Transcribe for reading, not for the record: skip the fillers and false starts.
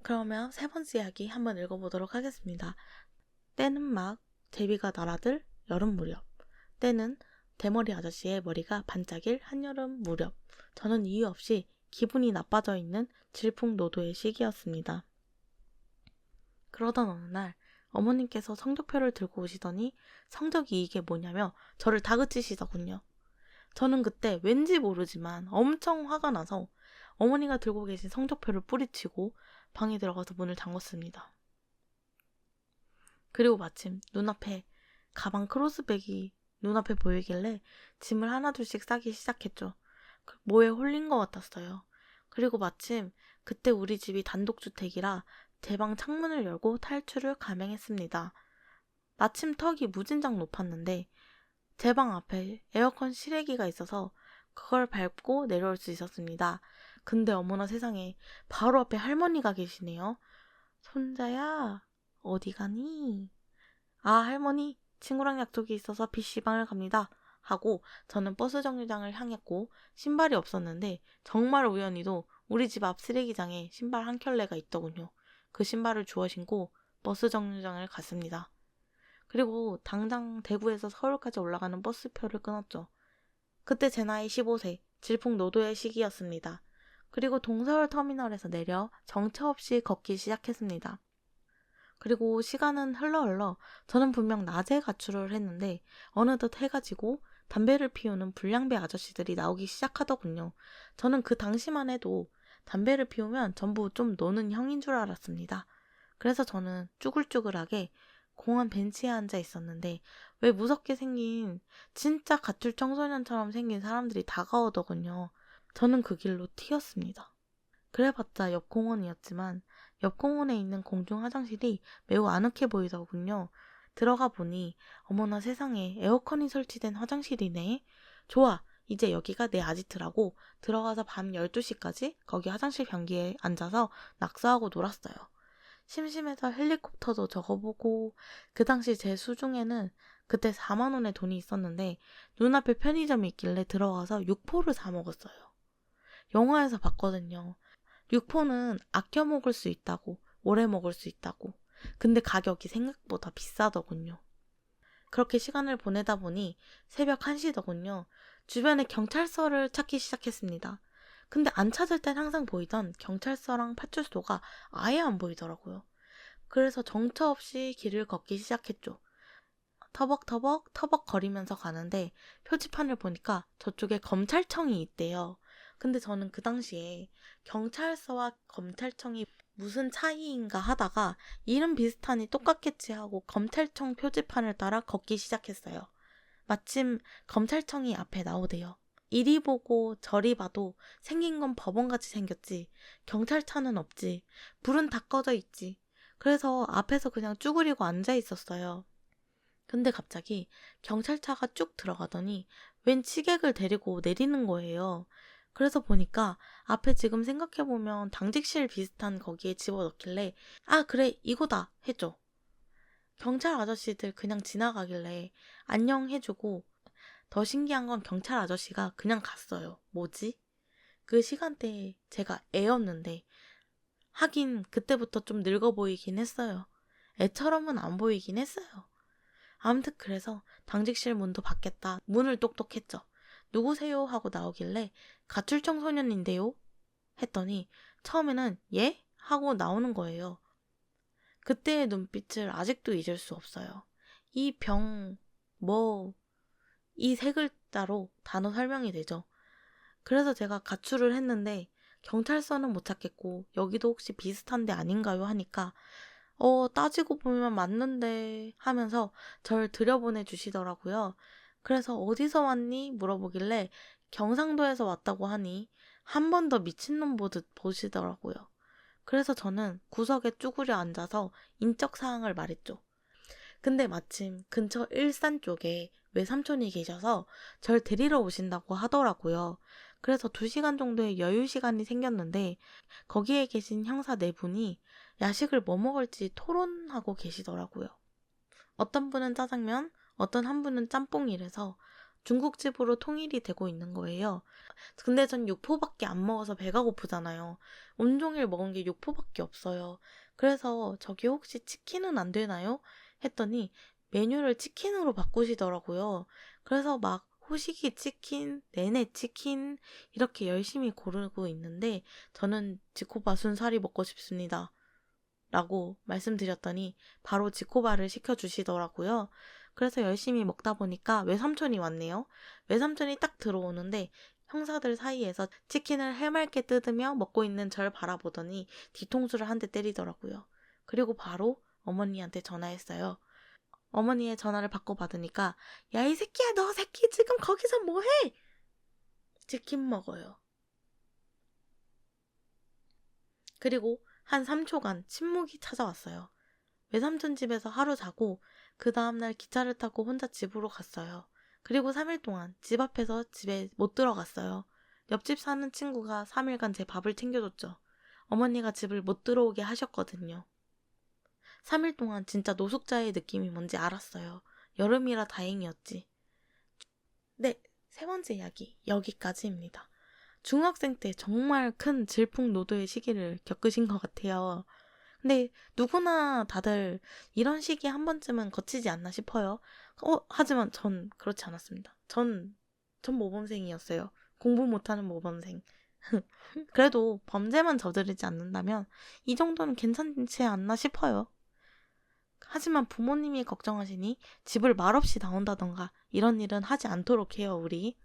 그러면 세 번째 이야기 한번 읽어보도록 하겠습니다. 때는 막 제비가 날아들 여름 무렵. 때는 대머리 아저씨의 머리가 반짝일 한여름 무렵. 저는 이유 없이 기분이 나빠져 있는 질풍노도의 시기였습니다. 그러던 어느 날 어머님께서 성적표를 들고 오시더니 성적이 이게 뭐냐며 저를 다그치시더군요. 저는 그때 왠지 모르지만 엄청 화가 나서 어머니가 들고 계신 성적표를 뿌리치고 방에 들어가서 문을 잠궜습니다. 그리고 마침 눈앞에 가방 크로스백이 눈앞에 보이길래 짐을 하나둘씩 싸기 시작했죠. 뭐에 홀린 것 같았어요. 그리고 마침 그때 우리 집이 단독주택이라 제 방 창문을 열고 탈출을 감행했습니다. 마침 턱이 무진장 높았는데 제 방 앞에 에어컨 실외기가 있어서 그걸 밟고 내려올 수 있었습니다. 근데 어머나 세상에 바로 앞에 할머니가 계시네요. 손자야, 어디 가니? 아, 할머니, 친구랑 약속이 있어서 PC방을 갑니다. 하고 저는 버스 정류장을 향했고 신발이 없었는데 정말 우연히도 우리 집 앞 쓰레기장에 신발 한 켤레가 있더군요. 그 신발을 주워 신고 버스 정류장을 갔습니다. 그리고 당장 대구에서 서울까지 올라가는 버스표를 끊었죠. 그때 제 나이 15세, 질풍노도의 시기였습니다. 그리고 동서울 터미널에서 내려 정처 없이 걷기 시작했습니다. 그리고 시간은 흘러 저는 분명 낮에 가출을 했는데 어느덧 해가 지고 담배를 피우는 불량배 아저씨들이 나오기 시작하더군요. 저는 그 당시만 해도 담배를 피우면 전부 좀 노는 형인 줄 알았습니다. 그래서 저는 쭈글쭈글하게 공원 벤치에 앉아 있었는데 왜 무섭게 생긴 진짜 가출 청소년처럼 생긴 사람들이 다가오더군요. 저는 그 길로 튀었습니다. 그래봤자 옆 공원이었지만 옆 공원에 있는 공중 화장실이 매우 아늑해 보이더군요. 들어가 보니 어머나 세상에 에어컨이 설치된 화장실이네. 좋아, 이제 여기가 내 아지트라고 들어가서 밤 12시까지 거기 화장실 변기에 앉아서 낙서하고 놀았어요. 심심해서 헬리콥터도 적어보고 그 당시 제 수중에는 그때 4만 원의 돈이 있었는데 눈앞에 편의점이 있길래 들어가서 육포를 사 먹었어요. 영화에서 봤거든요. 육포는 아껴 먹을 수 있다고, 오래 먹을 수 있다고. 근데 가격이 생각보다 비싸더군요. 그렇게 시간을 보내다 보니 새벽 1시더군요. 주변에 경찰서를 찾기 시작했습니다. 근데 안 찾을 땐 항상 보이던 경찰서랑 파출소가 아예 안 보이더라고요. 그래서 정처 없이 길을 걷기 시작했죠. 터벅터벅 거리면서 가는데 표지판을 보니까 저쪽에 검찰청이 있대요. 근데 저는 그 당시에 경찰서와 검찰청이 무슨 차이인가 하다가 이름 비슷하니 똑같겠지 하고 검찰청 표지판을 따라 걷기 시작했어요. 마침 검찰청이 앞에 나오대요. 이리 보고 저리 봐도 생긴 건 법원같이 생겼지. 경찰차는 없지. 불은 다 꺼져 있지. 그래서 앞에서 그냥 쭈그리고 앉아 있었어요. 근데 갑자기 경찰차가 쭉 들어가더니 웬 취객을 데리고 내리는 거예요. 그래서 보니까 앞에 지금 생각해보면 당직실 비슷한 거기에 집어넣길래 아 그래 이거다 했죠. 경찰 아저씨들 그냥 지나가길래 안녕 해주고 더 신기한 건 경찰 아저씨가 그냥 갔어요. 뭐지? 그 시간대에 제가 애였는데 하긴 그때부터 좀 늙어 보이긴 했어요. 애처럼은 안 보이긴 했어요. 아무튼 그래서 당직실 문도 받겠다 문을 똑똑했죠. 누구세요? 하고 나오길래 가출 청소년인데요? 했더니 처음에는 예? 하고 나오는 거예요. 그때의 눈빛을 아직도 잊을 수 없어요. 이 병, 이 세 글자로 단어 설명이 되죠. 그래서 제가 가출을 했는데 경찰서는 못 찾겠고 여기도 혹시 비슷한 데 아닌가요? 하니까 따지고 보면 맞는데 하면서 절 들여보내 주시더라고요. 그래서 어디서 왔니? 물어보길래 경상도에서 왔다고 하니 한 번 더 미친놈 보듯 보시더라고요. 그래서 저는 구석에 쭈그려 앉아서 인적 사항을 말했죠. 근데 마침 근처 일산 쪽에 외삼촌이 계셔서 절 데리러 오신다고 하더라고요. 그래서 2시간 정도의 여유 시간이 생겼는데 거기에 계신 형사 4분이 야식을 뭐 먹을지 토론하고 계시더라고요. 어떤 분은 짜장면, 어떤 한 분은 짬뽕이래서 중국집으로 통일이 되고 있는 거예요. 근데 전 육포밖에 안 먹어서 배가 고프잖아요. 온종일 먹은 게 육포밖에 없어요. 그래서 저기 혹시 치킨은 안 되나요? 했더니 메뉴를 치킨으로 바꾸시더라고요. 그래서 막 호식이 치킨, 내내 치킨 이렇게 열심히 고르고 있는데 저는 지코바 순살이 먹고 싶습니다. 라고 말씀드렸더니 바로 지코바를 시켜주시더라고요. 그래서 열심히 먹다 보니까 외삼촌이 왔네요. 외삼촌이 딱 들어오는데 형사들 사이에서 치킨을 해맑게 뜯으며 먹고 있는 절 바라보더니 뒤통수를 한 대 때리더라고요. 그리고 바로 어머니한테 전화했어요. 어머니의 전화를 받고 받으니까 야, 이 새끼야, 너 새끼 지금 거기서 뭐해? 치킨 먹어요. 그리고 한 3초간 침묵이 찾아왔어요. 외삼촌 집에서 하루 자고 그 다음날 기차를 타고 혼자 집으로 갔어요. 그리고 3일 동안 집 앞에서 집에 못 들어갔어요. 옆집 사는 친구가 3일간 제 밥을 챙겨줬죠. 어머니가 집을 못 들어오게 하셨거든요. 3일 동안 진짜 노숙자의 느낌이 뭔지 알았어요. 여름이라 다행이었지. 네, 세 번째 이야기 여기까지입니다. 중학생 때 정말 큰 질풍노도의 시기를 겪으신 것 같아요. 근데 누구나 다들 이런 시기 한 번쯤은 거치지 않나 싶어요. 하지만 전 그렇지 않았습니다. 전 모범생이었어요. 공부 못하는 모범생. 그래도 범죄만 저지르지 않는다면 이 정도는 괜찮지 않나 싶어요. 하지만 부모님이 걱정하시니 집을 말없이 나온다던가 이런 일은 하지 않도록 해요, 우리.